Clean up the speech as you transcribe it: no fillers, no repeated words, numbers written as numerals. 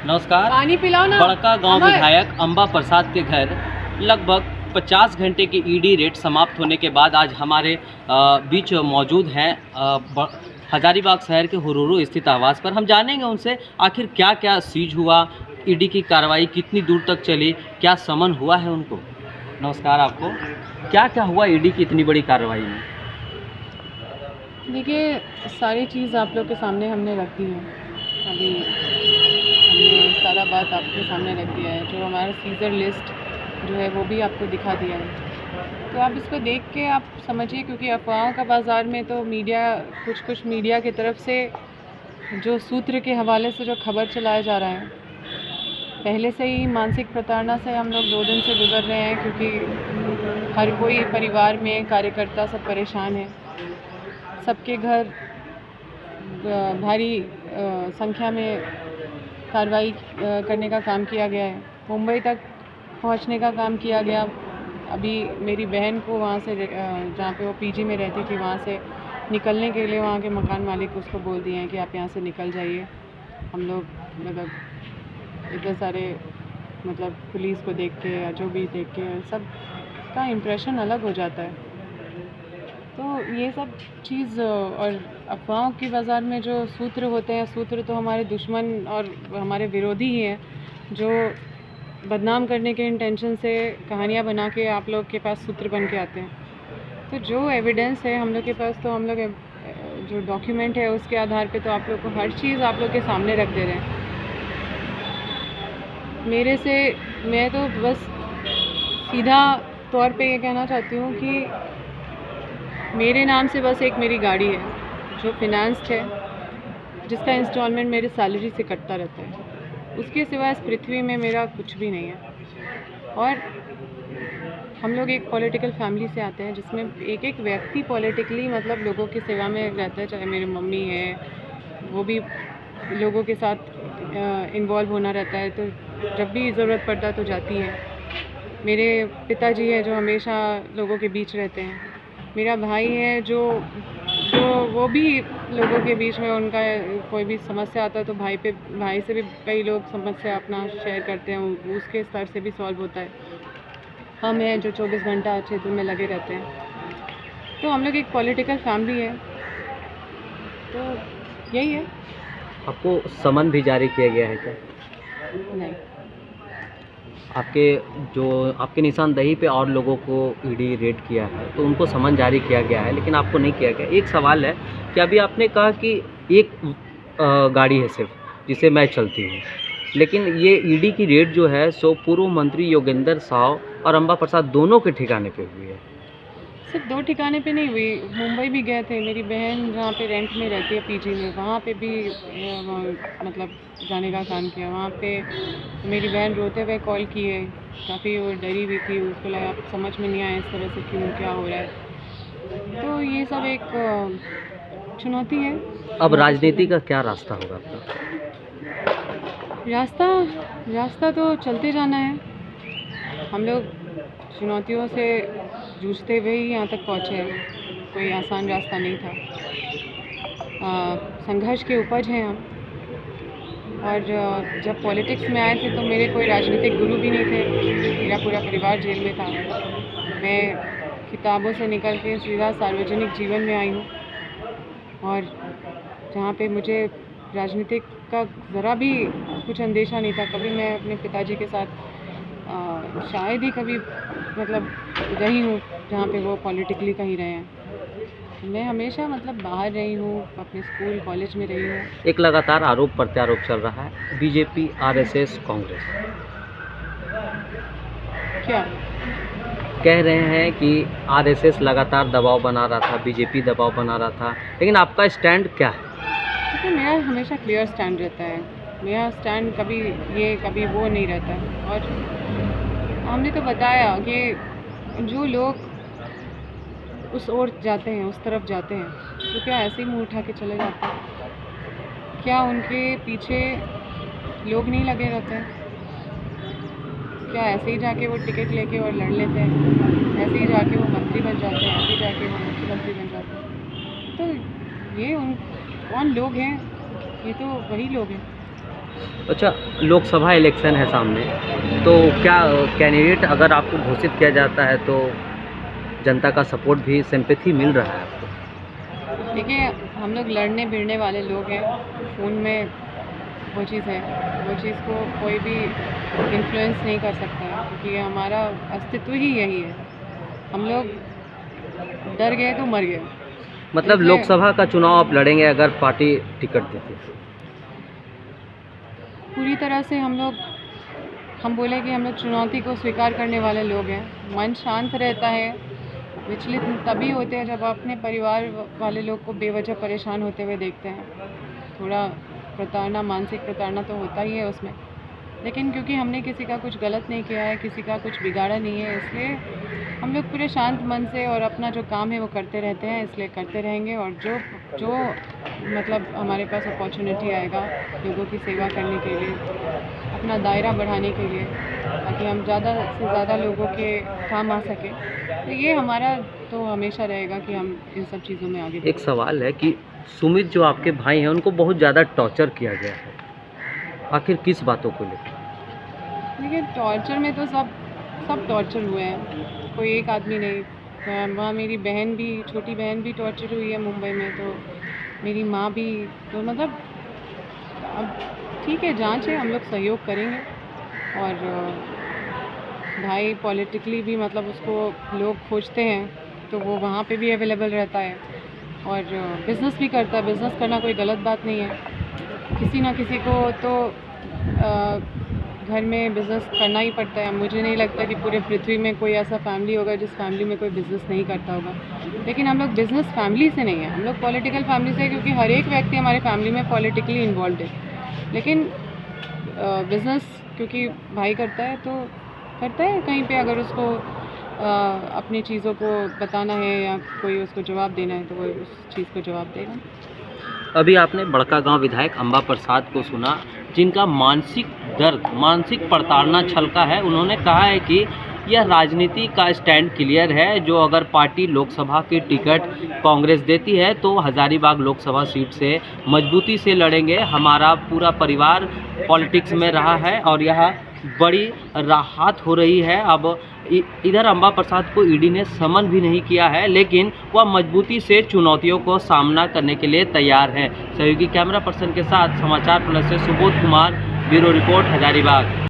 नमस्कार। पानी पिलाओ ना। बड़का गांव अमर। विधायक अंबा प्रसाद के घर लगभग 50 घंटे की ईडी रेड समाप्त होने के बाद आज हमारे बीच मौजूद हैं हजारीबाग शहर के हुरूरू स्थित आवास पर। हम जानेंगे उनसे आखिर क्या क्या सीज हुआ, ईडी की कार्रवाई कितनी दूर तक चली, क्या समन हुआ है उनको। नमस्कार आपको। क्या क्या हुआ ईडी की इतनी बड़ी कार्रवाई में? देखिए, सारी चीज़ आप लोग के सामने हमने रख दी है। अभी हमने सारा बात आपके सामने रख दिया है। जो हमारा सीज़र लिस्ट जो है वो भी आपको दिखा दिया है। तो आप इसको देख के आप समझिए, क्योंकि अफ़वाहों का बाज़ार में तो मीडिया कुछ मीडिया की तरफ से जो सूत्र के हवाले से जो खबर चलाया जा रहा है, पहले से ही मानसिक प्रताड़ना से हम लोग 2 दिन से गुज़र रहे हैं, क्योंकि हर कोई परिवार में कार्यकर्ता सब परेशान है। सबके घर भारी संख्या में कार्रवाई करने का काम किया गया है। मुंबई तक पहुंचने का काम किया गया। अभी मेरी बहन को वहाँ से जहाँ पे वो पीजी में रहती थी, वहाँ से निकलने के लिए वहाँ के मकान मालिक उसको बोल दिए हैं कि आप यहाँ से निकल जाइए। हम लोग मतलब इतने सारे पुलिस को देख के या जो भी देख के सब का इम्प्रेशन अलग हो जाता है। तो ये सब चीज़ और अफ़वाहों की बाज़ार में जो सूत्र होते हैं, सूत्र तो हमारे दुश्मन और हमारे विरोधी ही हैं, जो बदनाम करने के इंटेंशन से कहानियाँ बना के आप लोग के पास सूत्र बन के आते हैं। तो जो एविडेंस है हम लोग के पास, तो हम लोग जो डॉक्यूमेंट है उसके आधार पे तो आप लोग को हर चीज़ आप लोग के सामने रख दे रहे हैं। मैं तो बस सीधा तौर पे ये कहना चाहती हूँ कि मेरे नाम से बस एक मेरी गाड़ी है जो फिनांस्ड है, जिसका इंस्टॉलमेंट मेरे सैलरी से कटता रहता है। उसके सिवा इस पृथ्वी में मेरा कुछ भी नहीं है। और हम लोग एक पॉलिटिकल फैमिली से आते हैं, जिसमें एक एक व्यक्ति पॉलिटिकली लोगों की सेवा में रहता है। चाहे मेरी मम्मी है, वो भी लोगों के साथ इन्वॉल्व होना रहता है, तो जब भी ज़रूरत पड़ता है तो जाती है। मेरे पिताजी हैं जो हमेशा लोगों के बीच रहते हैं। मेरा भाई है जो वो भी लोगों के बीच में, उनका कोई भी समस्या आता है तो भाई से भी कई लोग समस्या अपना शेयर करते हैं, उसके स्तर से भी सॉल्व होता है। हम हैं जो 24 घंटा क्षेत्र में लगे रहते हैं। तो हम लोग एक पॉलिटिकल फैमिली है, तो यही है। आपको समन भी जारी किया गया है क्या? नहीं। आपके निशानदेही पे और लोगों को ईडी रेड किया है, तो उनको समन जारी किया गया है, लेकिन आपको नहीं किया गया। एक सवाल है कि अभी आपने कहा कि एक गाड़ी है सिर्फ जिसे मैं चलती हूँ, लेकिन ये ईडी की रेड जो है सो पूर्व मंत्री योगेंद्र साव और अंबा प्रसाद दोनों के ठिकाने पे हुई है। सिर्फ 2 ठिकाने पे नहीं हुई, मुंबई भी गए थे। मेरी बहन जहाँ पे रेंट में रहती है पीजी में, वहाँ पे भी जाने का काम किया। वहाँ पे मेरी बहन रोते हुए कॉल की है, काफ़ी वो डरी हुई थी, उसको लगा समझ में नहीं आया इस तरह से क्यों क्या हो रहा है। तो ये सब एक चुनौती है। अब राजनीति का क्या रास्ता होगा आपका? रास्ता तो चलते जाना है। हम लोग चुनौतियों से जूझते हुए ही यहाँ तक पहुँचे हैं। कोई आसान रास्ता नहीं था। संघर्ष के उपज हैं हम। और जब पॉलिटिक्स में आए थे तो मेरे कोई राजनीतिक गुरु भी नहीं थे। मेरा पूरा परिवार जेल में था। मैं किताबों से निकल के सीधा सार्वजनिक जीवन में आई हूँ, और जहाँ पे मुझे राजनीतिक का ज़रा भी कुछ अंदेशा नहीं था। कभी मैं अपने पिताजी के साथ शायद ही कभी रही हूँ जहाँ पे वो पॉलिटिकली कहीं रहे हैं। मैं हमेशा बाहर रही हूँ, अपने स्कूल कॉलेज में रही हूँ। एक लगातार आरोप प्रत्यारोप चल रहा है, बीजेपी, आरएसएस, कांग्रेस क्या कह रहे हैं कि आरएसएस लगातार दबाव बना रहा था, बीजेपी दबाव बना रहा था, लेकिन आपका स्टैंड क्या है? क्योंकि मेरा हमेशा क्लियर स्टैंड रहता है। मेरा स्टैंड कभी ये कभी वो नहीं रहता है। और हमने तो बताया कि जो लोग उस ओर जाते हैं, उस तरफ जाते हैं, तो क्या ऐसे ही मुँह उठा के चले जाते हैं? क्या उनके पीछे लोग नहीं लगे रहते हैं? क्या ऐसे ही जाके वो टिकट लेके और लड़ लेते हैं? ऐसे ही जाके वो मंत्री बन जाते हैं? ऐसे ही जाके वो मुख्यमंत्री बन जाते हैं? तो ये कौन लोग हैं? ये तो वही लोग हैं। अच्छा, लोकसभा इलेक्शन है सामने, तो क्या कैंडिडेट अगर आपको घोषित किया जाता है तो जनता का सपोर्ट भी सिंपैथी मिल रहा है आपको? देखिए, हम लोग लड़ने भिड़ने वाले लोग हैं। फ़ोन में वो चीज़ है, वो चीज़ को कोई भी इन्फ्लुएंस नहीं कर सकता है, क्योंकि हमारा अस्तित्व ही यही है। हम लोग डर गए तो मर गए। मतलब इसलिए लोकसभा का चुनाव आप लड़ेंगे अगर पार्टी टिकट देती है? पूरी तरह से हम बोले कि हम लोग चुनौती को स्वीकार करने वाले लोग हैं। मन शांत रहता है, विचलित तभी होते हैं जब अपने परिवार वाले लोग को बेवजह परेशान होते हुए देखते हैं। थोड़ा प्रताड़ना, मानसिक प्रताड़ना तो होता ही है उसमें, लेकिन क्योंकि हमने किसी का कुछ गलत नहीं किया है, किसी का कुछ बिगाड़ा नहीं है, इसलिए हम लोग पूरे शांत मन से और अपना जो काम है वो करते रहते हैं, इसलिए करते रहेंगे। और जो मतलब हमारे पास अपॉर्चुनिटी आएगा लोगों की सेवा करने के लिए, अपना दायरा बढ़ाने के लिए, ताकि हम ज़्यादा से ज़्यादा लोगों के काम आ सकें, तो ये हमारा तो हमेशा रहेगा कि हम इन सब चीज़ों में आगे एक सवाल है कि सुमित जो आपके भाई हैं उनको बहुत ज़्यादा टॉर्चर किया गया है, आखिर किस बातों को लेकर? देखिए, टॉर्चर में तो सब टॉर्चर हुए हैं, कोई एक आदमी नहीं। वहाँ मेरी बहन भी, छोटी बहन भी टॉर्चर हुई है मुंबई में, तो मेरी माँ भी। तो मतलब अब ठीक है, जांच है, हम लोग सहयोग करेंगे। और भाई पॉलिटिकली भी मतलब उसको लोग खोजते हैं, तो वो वहाँ पे भी अवेलेबल रहता है। और बिज़नेस भी करता है। बिज़नेस करना कोई गलत बात नहीं है। किसी ना किसी को तो घर में बिज़नेस करना ही पड़ता है। मुझे नहीं लगता कि पूरे पृथ्वी में कोई ऐसा फैमिली होगा जिस फैमिली में कोई बिज़नेस नहीं करता होगा। लेकिन हम लोग बिज़नेस फैमिली से नहीं है, हम लोग पॉलिटिकल फैमिली से है, क्योंकि हर एक व्यक्ति हमारे फैमिली में पॉलिटिकली इन्वॉल्व है। लेकिन बिज़नेस क्योंकि भाई करता है तो करता है, कहीं पे अगर उसको अपनी चीज़ों को बताना है या कोई उसको जवाब देना है तो वो उस चीज़ को जवाब देगा। अभी आपने बड़कागांव विधायक अंबा प्रसाद को सुना, जिनका मानसिक दर्द, मानसिक प्रताड़ना छलका है। उन्होंने कहा है कि यह राजनीति का स्टैंड क्लियर है, जो अगर पार्टी लोकसभा की टिकट कांग्रेस देती है तो हज़ारीबाग लोकसभा सीट से मजबूती से लड़ेंगे। हमारा पूरा परिवार पॉलिटिक्स में रहा है और यह बड़ी राहत हो रही है। अब इधर अंबा प्रसाद को ईडी ने समन भी नहीं किया है, लेकिन वह मजबूती से चुनौतियों को सामना करने के लिए तैयार है। सहयोगी कैमरा पर्सन के साथ समाचार प्लस से सुबोध कुमार, ब्यूरो रिपोर्ट, हज़ारीबाग।